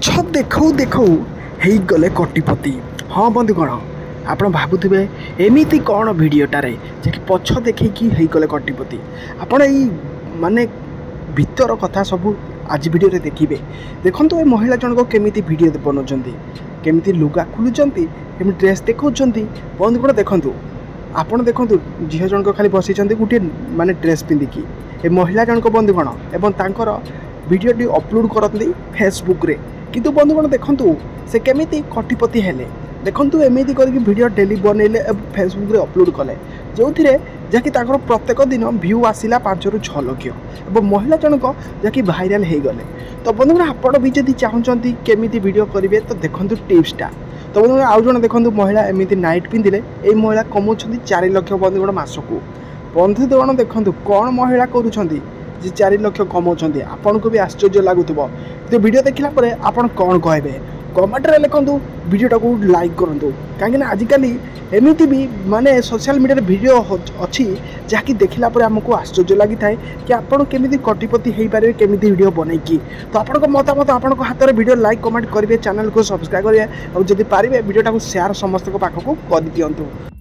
पछ देखौ देखौ हेई गले कोटिपति। हाँ बंधुगण आपण भावुवे एमती कौन भिडटारे जे कि पछ देखी हेई गले कोटिपति। आपण यही माने भीतर कथा सब आज वीडियो रे देखिए। देखो ये महिला जनक केमिति वीडियो बनाऊँ, केमिति लुगा खोलुंट, केमी ड्रेस देखा। बंधुगण देखु आपण देखु झील जनक खाली बसी गोटे माने ड्रेस पिंधिकी ए महिला जनक बंधुगण एवं तांकर वीडियो अपलोड करते फेसबुक रे। किंतु बंधुगण देखु से केमिति कोटिपति हेले। देखु एमती करके वीडियो डेली बनइले फेसबुक रे अपलोड कले जो थे जहाँकि प्रत्येक दिन व्यू आसला 5 ରୁ 6 लाख और महिला जनक जहाँकि भाइराल हो गले। तो बंधुगण आपण भी जब चाहते केमिति वीडियो करेंगे तो देखो टिप्सटा। तो बंधुगण आउ जन देखो महिला एमती नाइट पिंधिले ये महिला कमाउं 4 लाख बंधुगण मासकू। बंधुगण देखो कौन महिला करुँच 4 लाख कमाउं। आपन को भी आश्चर्य लगुव। तो वीडियो देखला परे आपन कौन कहे कमेंट रे लिखंतु, वीडियोटा को लाइक करंतु। कहीं आजिकल एमती भी माने सोशल मीडिया वीडियो अच्छी जहाँकि देखला परे हमको आश्चर्य लगी थाए कि आपन केमिति कोटिपति हो पारे केमिति वीडियो बनईकी। तो आपन मतामत आपन हाथ में वीडियो लाइक कमेंट करेंगे, चैनल को सब्सक्राइब करेंगे और जब पारे वीडियोटा को शेयर समस्त पाखक कर दिंतु।